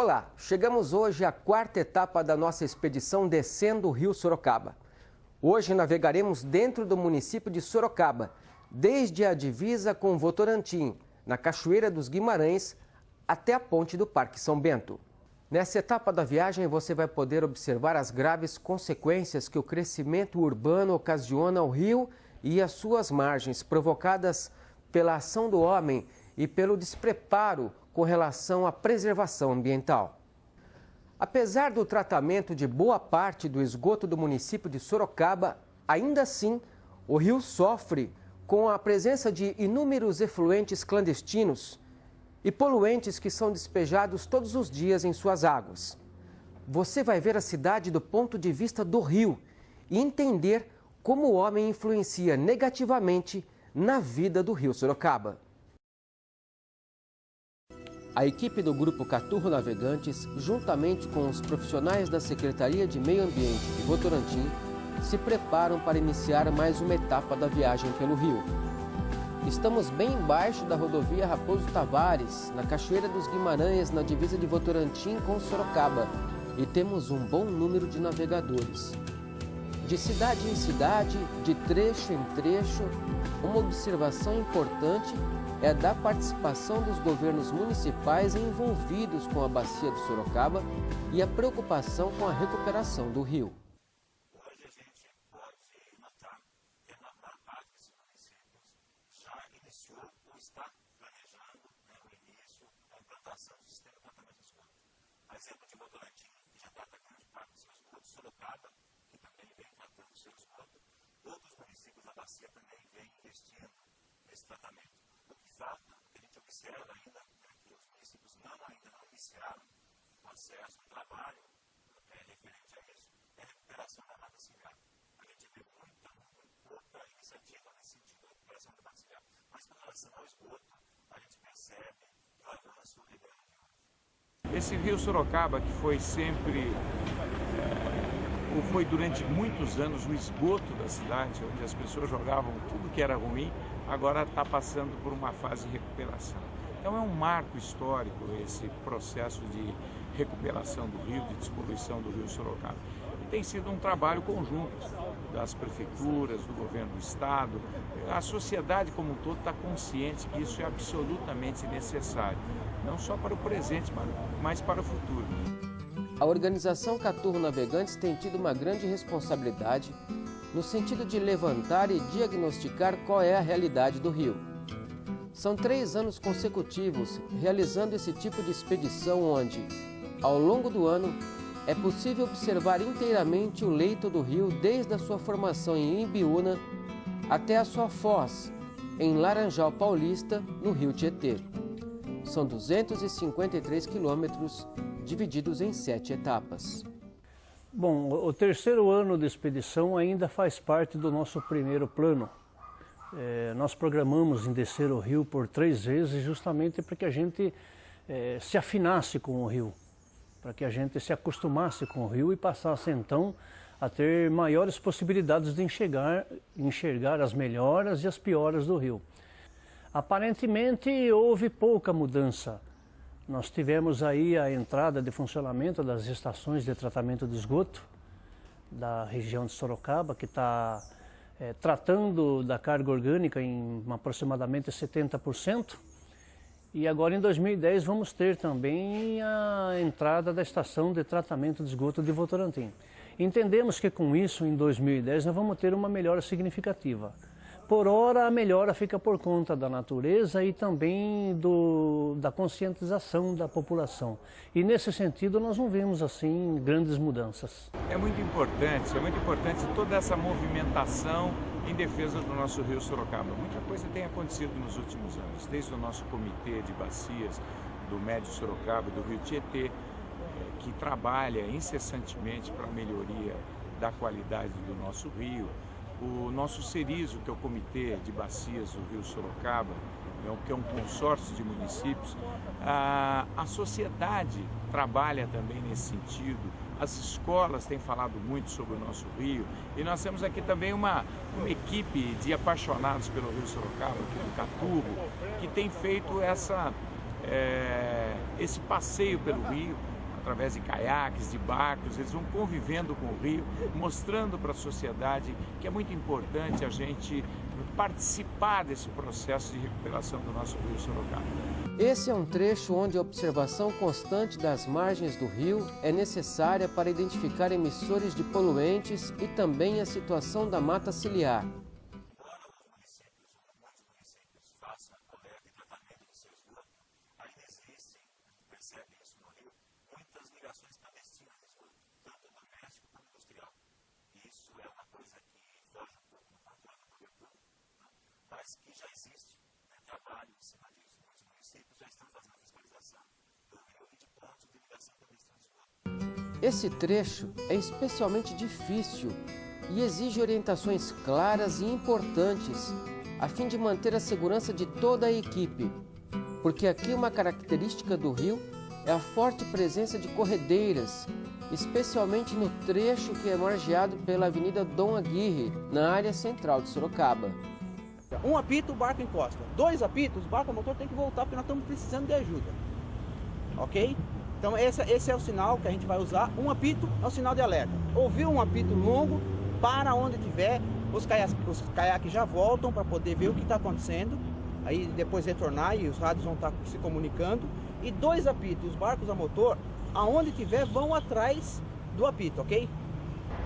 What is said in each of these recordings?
Olá, chegamos hoje à quarta etapa da nossa expedição descendo o rio Sorocaba. Hoje navegaremos dentro do município de Sorocaba, desde a divisa com Votorantim, na Cachoeira dos Guimarães, até a ponte do Parque São Bento. Nessa etapa da viagem você vai poder observar as graves consequências que o crescimento urbano ocasiona ao rio e às suas margens, provocadas pela ação do homem e pelo despreparo com relação à preservação ambiental. Apesar do tratamento de boa parte do esgoto do município de Sorocaba, ainda assim, o rio sofre com a presença de inúmeros efluentes clandestinos e poluentes que são despejados todos os dias em suas águas. Você vai ver a cidade do ponto de vista do rio e entender como o homem influencia negativamente na vida do rio Sorocaba. A equipe do Grupo Caturro Navegantes, juntamente com os profissionais da Secretaria de Meio Ambiente de Votorantim, se preparam para iniciar mais uma etapa da viagem pelo rio. Estamos bem embaixo da rodovia Raposo Tavares, na Cachoeira dos Guimarães, na divisa de Votorantim com Sorocaba, e temos um bom número de navegadores. De cidade em cidade, de trecho em trecho, uma observação importante é da participação dos governos municipais envolvidos com a bacia do Sorocaba e a preocupação com a recuperação do rio. Hoje a gente pode notar que a maior parte desses municípios já iniciou ou está planejando o início da implantação do sistema de tratamento de esgoto. A exemplo de Votorantim, que já trata grande parte do seu esgoto, Sorocaba, que também vem tratando o seu esgoto, outros municípios da bacia também vêm investindo nesse tratamento. O que falta, que a gente observa ainda, que os municípios ainda não iniciaram o acesso, o trabalho referente a isso, é a recuperação da mata ciliar. A gente vê muito pouca iniciativa nesse sentido, a recuperação da mata ciliar. Mas com relação ao esgoto, a gente percebe o avanço grande. Esse rio Sorocaba, que foi sempre, foi durante muitos anos o esgoto da cidade, onde as pessoas jogavam tudo que era ruim, agora está passando por uma fase de recuperação. Então é um marco histórico esse processo de recuperação do rio, de despoluição do rio Sorocaba. E tem sido um trabalho conjunto das prefeituras, do governo do estado. A sociedade como um todo está consciente que isso é absolutamente necessário, não só para o presente, mas para o futuro. A organização Caturro Navegantes tem tido uma grande responsabilidade no sentido de levantar e diagnosticar qual é a realidade do rio. São 3 anos consecutivos realizando esse tipo de expedição onde, ao longo do ano, é possível observar inteiramente o leito do rio desde a sua formação em Imbiúna até a sua foz, em Laranjal Paulista, no rio Tietê. São 253 quilômetros divididos em 7 etapas. Bom, o terceiro ano de expedição ainda faz parte do nosso primeiro plano. Nós programamos em descer o rio por 3 vezes justamente para que a gente se afinasse com o rio, para que a gente se acostumasse com o rio e passasse então a ter maiores possibilidades de enxergar as melhoras e as pioras do rio. Aparentemente houve pouca mudança. Nós tivemos aí a entrada de funcionamento das estações de tratamento de esgoto da região de Sorocaba, que está tratando da carga orgânica em aproximadamente 70%. E agora em 2010 vamos ter também a entrada da estação de tratamento de esgoto de Votorantim. Entendemos que com isso, em 2010, nós vamos ter uma melhora significativa. Por ora, a melhora fica por conta da natureza e também da conscientização da população. E nesse sentido, nós não vemos assim grandes mudanças. É muito importante toda essa movimentação em defesa do nosso rio Sorocaba. Muita coisa tem acontecido nos últimos anos, desde o nosso comitê de bacias do Médio Sorocaba e do rio Tietê, que trabalha incessantemente para a melhoria da qualidade do nosso rio. O nosso CERISO, que é o Comitê de Bacias do Rio Sorocaba, que é um consórcio de municípios, a sociedade trabalha também nesse sentido, as escolas têm falado muito sobre o nosso rio e nós temos aqui também uma equipe de apaixonados pelo Rio Sorocaba, aqui do Caturro, que tem feito esse passeio pelo rio através de caiaques, de barcos, eles vão convivendo com o rio, mostrando para a sociedade que é muito importante a gente participar desse processo de recuperação do nosso rio Sorocaba. Esse é um trecho onde a observação constante das margens do rio é necessária para identificar emissores de poluentes e também a situação da mata ciliar. Mas que já existe trabalho em cima disso. Muitos municípios já estão fazendo a fiscalização do rio e de pontos de ligação com o esgoto. Esse trecho é especialmente difícil e exige orientações claras e importantes a fim de manter a segurança de toda a equipe, porque aqui uma característica do rio é a forte presença de corredeiras, especialmente no trecho que é margeado pela Avenida Dom Aguirre, na área central de Sorocaba. Um apito, o barco encosta. 2 apitos, o barco a motor tem que voltar porque nós estamos precisando de ajuda. Ok? Então esse é o sinal que a gente vai usar. Um apito é o sinal de alerta. Ouviu um apito longo, para onde tiver, os caiaques já voltam para poder ver o que está acontecendo. Aí depois retornar e os rádios vão estar se comunicando. E 2 apitos, os barcos a motor, aonde tiver, vão atrás do apito, ok?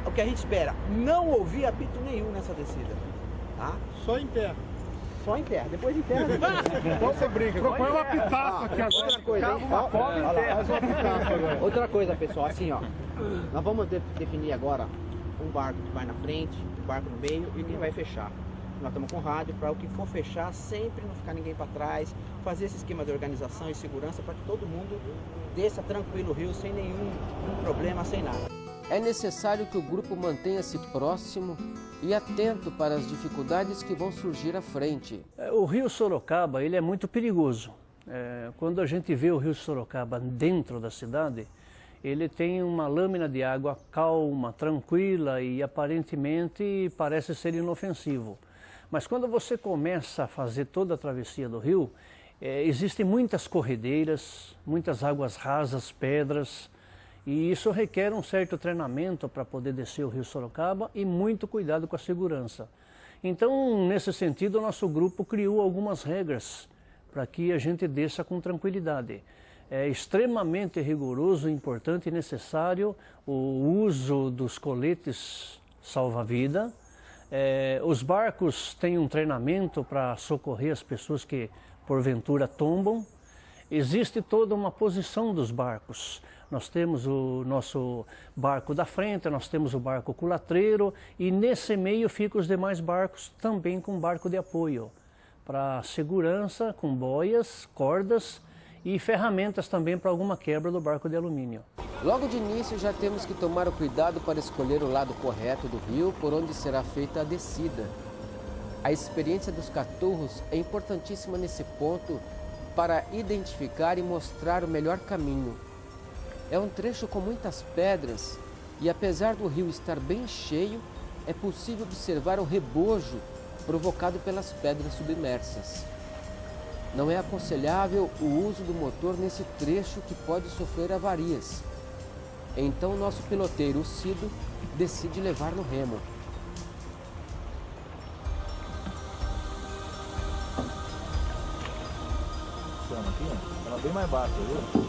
O que a gente espera, não ouvir apito nenhum nessa descida. Tá? Só em terra. Só em terra, depois em terra. Você brinca. Propõe uma pitaça aqui agora. Outra coisa, hein? Outra coisa, pessoal, assim, ó. Nós vamos definir agora um barco que vai na frente, um barco no meio e quem vai fechar. Nós estamos com rádio para o que for fechar, sempre não ficar ninguém para trás, fazer esse esquema de organização e segurança para que todo mundo desça tranquilo o rio, sem nenhum problema, sem nada. É necessário que o grupo mantenha-se próximo e atento para as dificuldades que vão surgir à frente. O rio Sorocaba ele é muito perigoso. Quando a gente vê o rio Sorocaba dentro da cidade, ele tem uma lâmina de água calma, tranquila e aparentemente parece ser inofensivo. Mas quando você começa a fazer toda a travessia do rio, existem muitas corredeiras, muitas águas rasas, pedras, e isso requer um certo treinamento para poder descer o rio Sorocaba e muito cuidado com a segurança. Então, nesse sentido, o nosso grupo criou algumas regras para que a gente desça com tranquilidade. É extremamente rigoroso, importante e necessário o uso dos coletes salva-vida. Os barcos têm um treinamento para socorrer as pessoas que porventura tombam. Existe toda uma posição dos barcos. Nós temos o nosso barco da frente, nós temos o barco culatreiro e nesse meio ficam os demais barcos também com barco de apoio para segurança, com boias, cordas e ferramentas também para alguma quebra do barco de alumínio. Logo de início já temos que tomar o cuidado para escolher o lado correto do rio por onde será feita a descida. A experiência dos caturros é importantíssima nesse ponto para identificar e mostrar o melhor caminho. É um trecho com muitas pedras e apesar do rio estar bem cheio, é possível observar o rebojo provocado pelas pedras submersas. Não é aconselhável o uso do motor nesse trecho que pode sofrer avarias. Então nosso piloteiro, o Cido, decide levar no remo. Ela bem mais baixa, viu?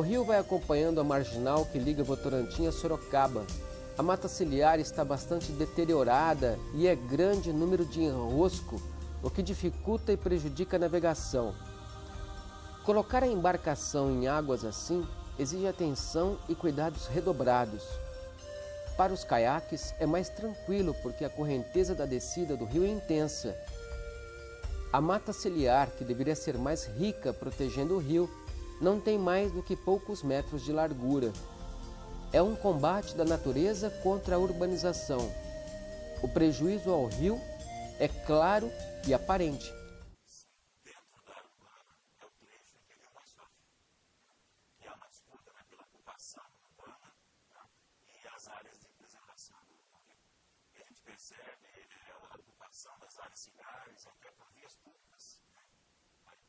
rio vai acompanhando a marginal que liga Votorantim a Sorocaba. A mata ciliar está bastante deteriorada e é grande o número de enrosco, o que dificulta e prejudica a navegação. Colocar a embarcação em águas assim exige atenção e cuidados redobrados. Para os caiaques é mais tranquilo porque a correnteza da descida do rio é intensa. A mata ciliar, que deveria ser mais rica protegendo o rio, não tem mais do que poucos metros de largura. É um combate da natureza contra a urbanização. O prejuízo ao rio é claro e aparente. Percebe a ocupação das áreas cigares, até por vias públicas,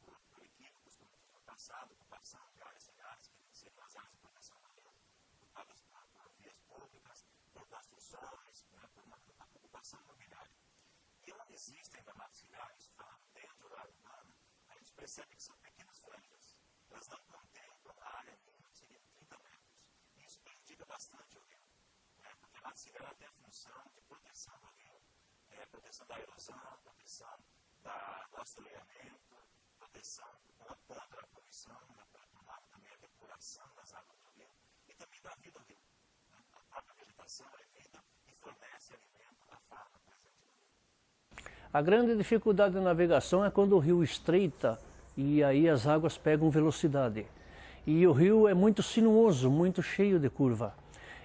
por equívocos, como no passado, ocupação de áreas cigares, que seriam as áreas de proteção da lei, ocupadas por vias públicas, por construções, por uma ocupação imobiliária. E onde existem ainda matas cigares, falando dentro da área urbana, a gente percebe que são pequenas franjas. Elas não contemplam a área mínima, que seria 30 metros. E isso prejudica bastante o rio. Porque a mata cigar tem a função de proteção do rio, proteção da erosão, proteção do assoreamento, proteção contra a poluição, também a depuração das águas do rio e também da vida do rio. A própria vegetação é vida e fornece alimento à fauna presente no rio. A grande dificuldade da navegação é quando o rio estreita e aí as águas pegam velocidade. E o rio é muito sinuoso, muito cheio de curva.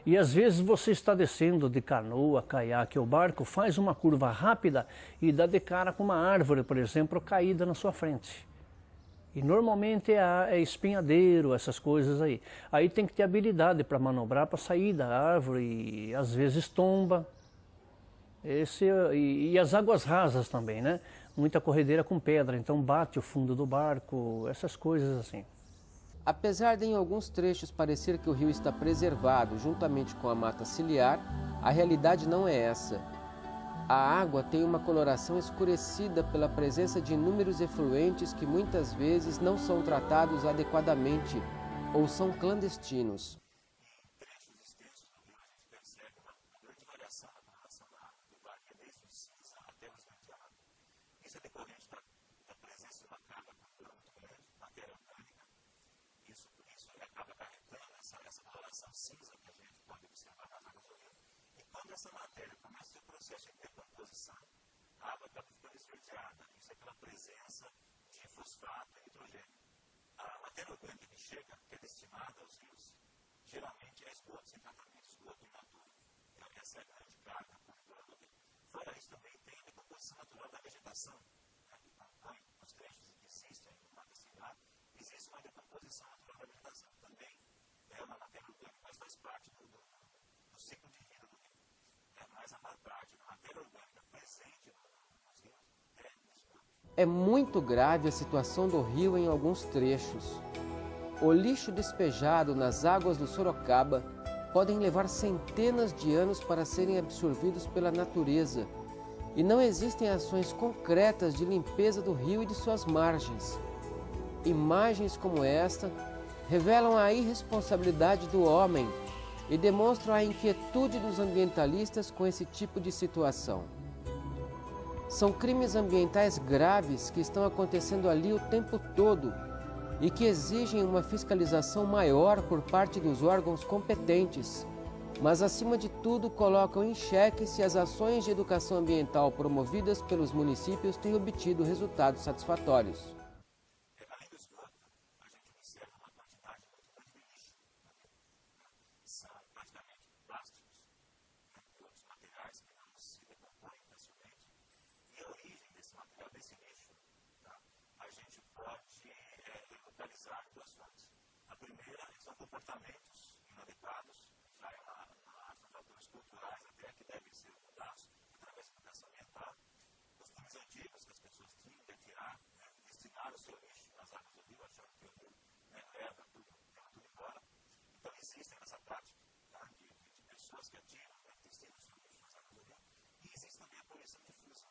E às vezes você está descendo de canoa, caiaque ou barco, faz uma curva rápida e dá de cara com uma árvore, por exemplo, caída na sua frente. E normalmente é espinhadeiro, essas coisas aí. Aí tem que ter habilidade para manobrar, para sair da árvore e às vezes tomba. E as águas rasas também, né? Muita corredeira com pedra, então bate o fundo do barco, essas coisas assim. Apesar de em alguns trechos parecer que o rio está preservado juntamente com a mata ciliar, a realidade não é essa. A água tem uma coloração escurecida pela presença de inúmeros efluentes que muitas vezes não são tratados adequadamente ou são clandestinos. Em trechos extensos do rio, a gente percebe uma grande variação na coloração da água, do bar, que é desde o cinza até o esverdeado. Isso é decorrente da presença de uma carga muito grande, matéria orgânica. Isso acaba carregando essa coloração cinza que a gente pode observar nas águas do rio. E quando essa matéria começa o seu processo de decomposição, a água acaba ficando esverdeada. Isso é pela presença de fosfato e nitrogênio. A matéria orgânica que chega, que é destinada aos rios, geralmente é esgoto sem tratamento, esgoto in natura. Então, essa é a grande carga poluidora do rio. Fora isso, também tem a decomposição natural da vegetação, que compõe os trechos que existem no mata ciliar. Existe uma decomposição natural da vegetação. Também é uma matéria orgânica, mas faz parte do ciclo de vida do rio. Mas a maior parte da matéria orgânica presente nos rios é esgoto. É muito grave a situação do rio em alguns trechos. O lixo despejado nas águas do Sorocaba podem levar centenas de anos para serem absorvidos pela natureza. E não existem ações concretas de limpeza do rio e de suas margens. Imagens como esta revelam a irresponsabilidade do homem e demonstram a inquietude dos ambientalistas com esse tipo de situação. São crimes ambientais graves que estão acontecendo ali o tempo todo e que exigem uma fiscalização maior por parte dos órgãos competentes, mas acima de tudo colocam em xeque se as ações de educação ambiental promovidas pelos municípios têm obtido resultados satisfatórios. Além do esgoto, a gente observa uma quantidade muito grande de lixo. São praticamente plásticos e outros materiais que não se decompõem facilmente. E a origem desse material, desse lixo, a gente pode localizar em duas fontes. A primeira são comportamentos inadequados, já são fatores culturais até que devem ser mudados através da educação ambiental. Costumes antigos que as pessoas tinham de tirar, destinar o seu lixo nas águas do rio, achando que o rio leva tudo embora. Então existem essa prática de pessoas que atiram, destinam o seu lixo nas águas do rio. E existe também a poluição difusa.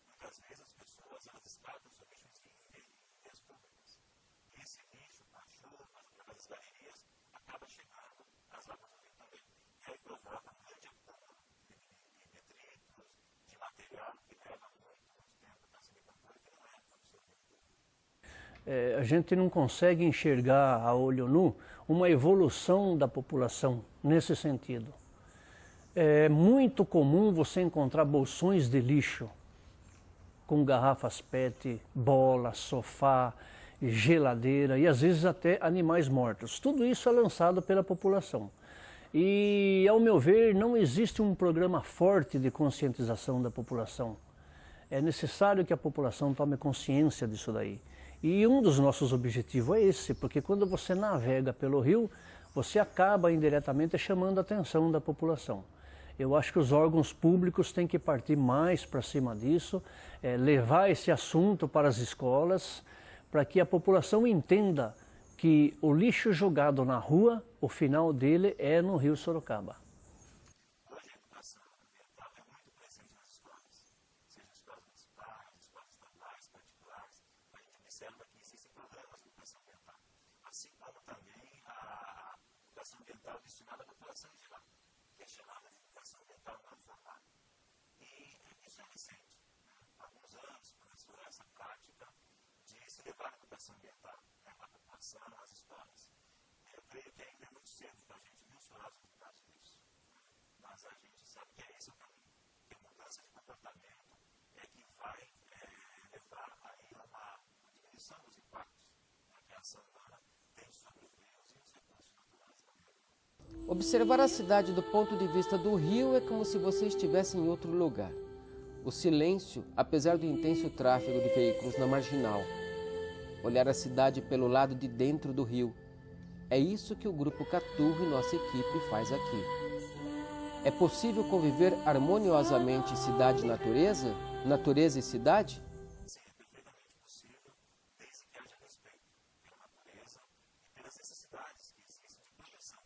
Muitas vezes as pessoas descartam o seu lixo em vias públicas. E esse lixo, com a chuva, através das galinhas, a gente não consegue enxergar a olho nu uma evolução da população nesse sentido. É muito comum você encontrar bolsões de lixo com garrafas PET, bola, sofá, geladeira e às vezes até animais mortos. Tudo isso é lançado pela população. E, ao meu ver, não existe um programa forte de conscientização da população. É necessário que a população tome consciência disso daí. E um dos nossos objetivos é esse, porque quando você navega pelo rio, você acaba indiretamente chamando a atenção da população. Eu acho que os órgãos públicos têm que partir mais para cima disso, levar esse assunto para as escolas, para que a população entenda que o lixo jogado na rua, o final dele é no Rio Sorocaba. Hoje a educação ambiental é muito presente nas escolas, seja escolas municipais, escolas estaduais, particulares. A gente observa que existem programas de educação ambiental, assim como também a educação ambiental destinada à população em geral, que é chamada de educação ambiental não formal. E isso é recente. Há alguns anos começou essa prática de se levar a educação ambiental à população, às escolas. Eu creio que ainda é muito cedo para a gente mensurar os resultados disso. Mas a gente sabe que é esse o caminho. Que a mudança de comportamento é que vai levar aí a uma diminuição dos impactos que a ação humana tem sobre os rios e os recursos naturais também. Observar a cidade do ponto de vista do rio é como se você estivesse em outro lugar. O silêncio, apesar do intenso tráfego de veículos na marginal. Olhar a cidade pelo lado de dentro do rio. É isso que o Grupo Caturro e nossa equipe faz aqui. É possível conviver harmoniosamente cidade e natureza? Natureza e cidade? Sim, é perfeitamente possível, desde que haja respeito pela natureza e pelas necessidades que existem de proteção.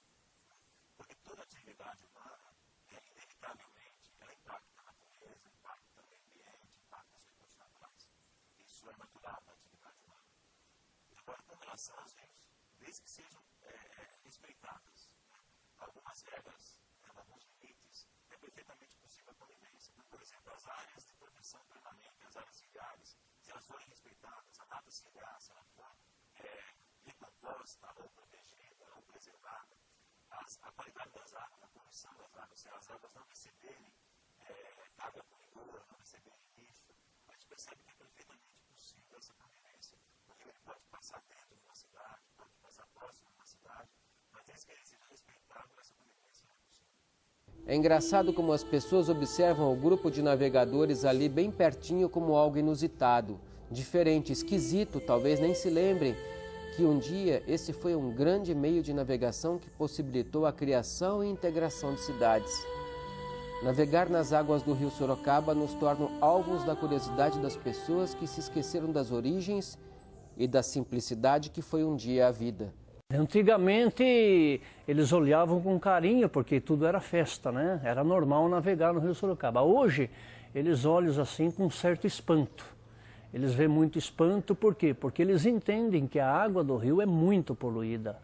Porque toda atividade humana, inevitavelmente, ela impacta a natureza, impacta o meio ambiente, impacta os recursos naturais. Isso é natural da atividade humana. Agora, com relação aos rios, desde que sejam respeitadas algumas regras, alguns limites, é perfeitamente possível a convivência. Por exemplo, as áreas de proteção permanente, as áreas ciliares, se elas forem respeitadas, a mata ciliar, se ela for recomposta ou protegida ou preservada, a qualidade das águas, a poluição das águas, se as águas não receberem água poluidora, não receberem lixo, a gente percebe que é perfeitamente possível essa convivência. O rio ele pode passar dentro de uma cidade, pode passar próximo de uma cidade, mas desde que ele seja respeitado, essa convivência é possível. É engraçado como as pessoas observam o grupo de navegadores ali bem pertinho como algo inusitado, diferente, esquisito, talvez nem se lembrem que um dia esse foi um grande meio de navegação que possibilitou a criação e integração de cidades. Navegar nas águas do Rio Sorocaba nos torna alvos da curiosidade das pessoas que se esqueceram das origens e da simplicidade que foi um dia a vida. Antigamente eles olhavam com carinho porque tudo era festa, né? Era normal navegar no Rio Sorocaba. Hoje eles olham assim com certo espanto. Eles veem muito espanto, por quê? Porque eles entendem que a água do rio é muito poluída.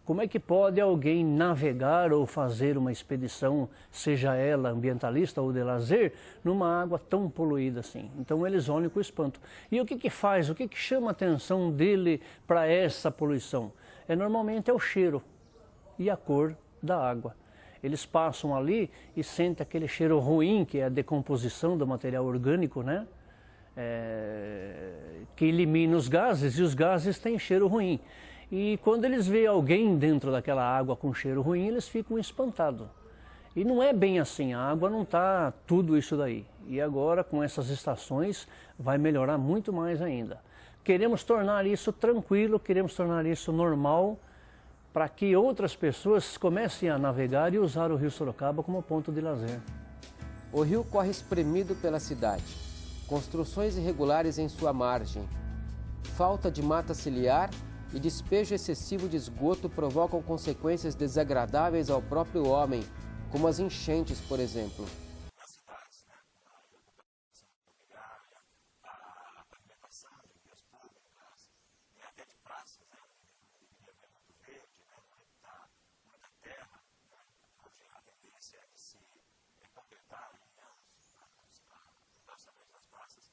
Como é que pode alguém navegar ou fazer uma expedição, seja ela ambientalista ou de lazer, numa água tão poluída assim? Então eles olham com espanto. E o que que faz, o que que chama a atenção dele para essa poluição? Normalmente é o cheiro e a cor da água. Eles passam ali e sentem aquele cheiro ruim, que é a decomposição do material orgânico, né? Que elimina os gases, e os gases têm cheiro ruim. E quando eles veem alguém dentro daquela água com cheiro ruim, eles ficam espantados. E não é bem assim, a água não está tudo isso daí. E agora, com essas estações, vai melhorar muito mais ainda. Queremos tornar isso tranquilo, queremos tornar isso normal, para que outras pessoas comecem a navegar e usar o Rio Sorocaba como ponto de lazer. O rio corre espremido pela cidade. Construções irregulares em sua margem. Falta de mata ciliar e despejo excessivo de esgoto provocam consequências desagradáveis ao próprio homem, como as enchentes, por exemplo. Nas cidades, a ocupação imobiliária, a pavimentação de vias públicas, até de praças, onde deveria haver muito verde, onde está muita terra, onde a tendência é de se completar os calçamentos das praças.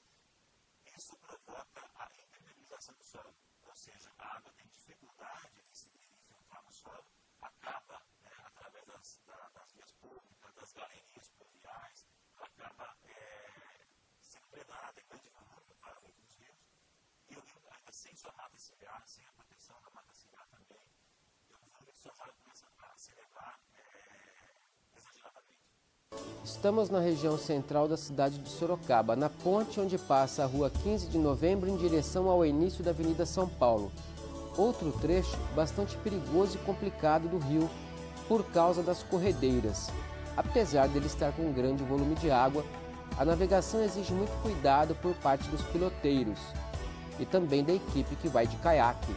Isso provoca a impermeabilização do solo. seja, a água tem dificuldade de se infiltrar no solo, acaba, através das vias públicas, das galerias pluviais, acaba sendo drenada em grande volume para o leito dos rios, e o rio, ainda sem sua mata ciliar, sem a proteção da mata ciliar também, o volume de suas águas começa a se elevar exageradamente. Estamos na região central da cidade de Sorocaba, na ponte onde passa a rua 15 de novembro em direção ao início da Avenida São Paulo. Outro trecho bastante perigoso e complicado do rio por causa das corredeiras. Apesar dele estar com um grande volume de água, a navegação exige muito cuidado por parte dos piloteiros e também da equipe que vai de caiaque.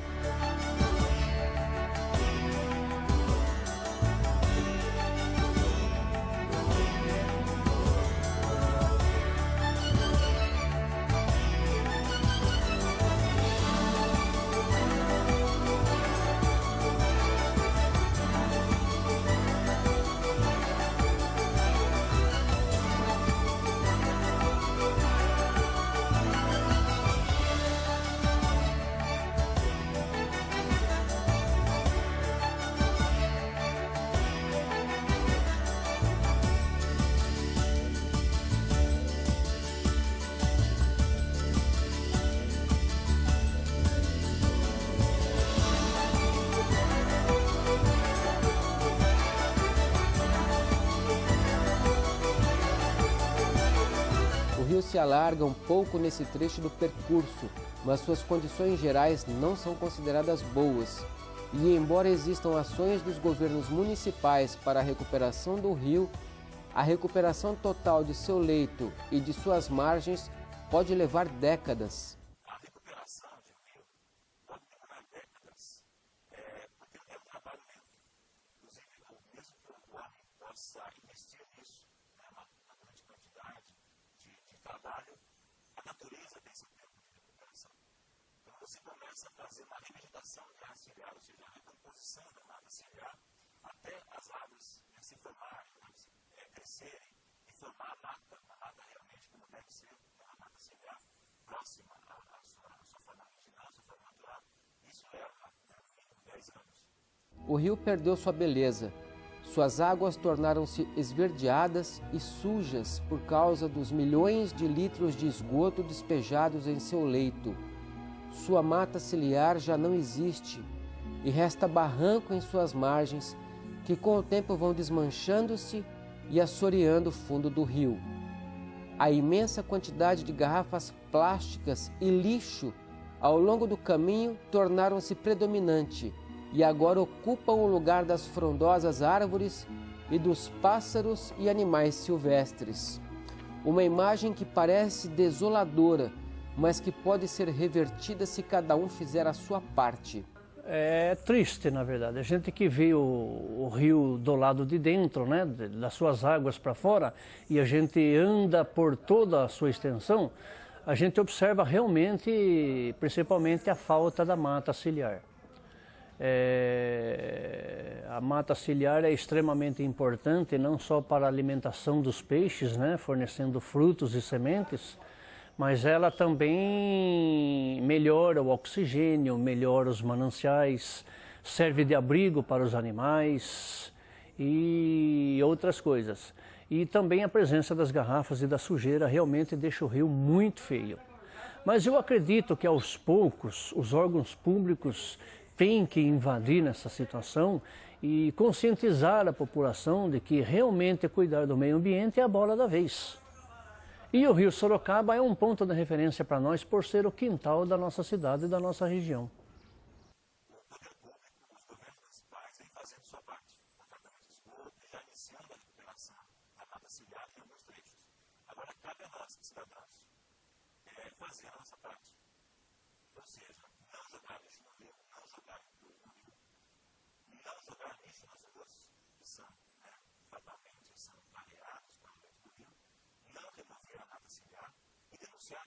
O rio se alarga um pouco nesse trecho do percurso, mas suas condições gerais não são consideradas boas. E embora existam ações dos governos municipais para a recuperação do rio, a recuperação total de seu leito e de suas margens pode levar décadas. A recuperação de um rio pode demorar décadas, porque é um trabalho lento. Inclusive, mesmo que o homem possa investir nisso, uma grande quantidade de trabalho, a natureza tem seu tempo de recuperação. Então, você começa a fazer uma revegetação da mata ciliar, ou seja, a recomposição da mata ciliar, até as árvores se formarem, crescerem e formar a mata realmente como deve ser, uma mata ciliar próxima à sua forma original, à sua forma natural. Isso leva no mínimo 10 anos. O rio perdeu sua beleza. Suas águas tornaram-se esverdeadas e sujas por causa dos milhões de litros de esgoto despejados em seu leito. Sua mata ciliar já não existe e resta barranco em suas margens, que com o tempo vão desmanchando-se e assoreando o fundo do rio. A imensa quantidade de garrafas plásticas e lixo ao longo do caminho tornaram-se predominante e agora ocupam o lugar das frondosas árvores e dos pássaros e animais silvestres. Uma imagem que parece desoladora, mas que pode ser revertida se cada um fizer a sua parte. É triste, na verdade. A gente que vê o rio do lado de dentro, né, das suas águas para fora, e a gente anda por toda a sua extensão, a gente observa realmente, principalmente, a falta da mata ciliar. A mata ciliar é extremamente importante, não só para a alimentação dos peixes, né, fornecendo frutos e sementes, mas ela também melhora o oxigênio, melhora os mananciais, serve de abrigo para os animais e outras coisas. E também a presença das garrafas e da sujeira realmente deixa o rio muito feio. Mas eu acredito que aos poucos os órgãos públicos têm que invadir nessa situação e conscientizar a população de que realmente cuidar do meio ambiente é a bola da vez. E o Rio Sorocaba é um ponto de referência para nós por ser o quintal da nossa cidade e da nossa região. O poder público, os governos municipais vêm fazendo sua parte, o tratamento de esgoto, já iniciando a recuperação da mata ciliar em alguns trechos. Agora cabe a nós, cidadãos, fazer a nossa parte. Ou seja, não jogar lixo no rio, não jogar entulho no rio, não jogar lixo nas ruas, que são, fatalmente, são barreados para o leito do rio, não remover a mata ciliar e denunciar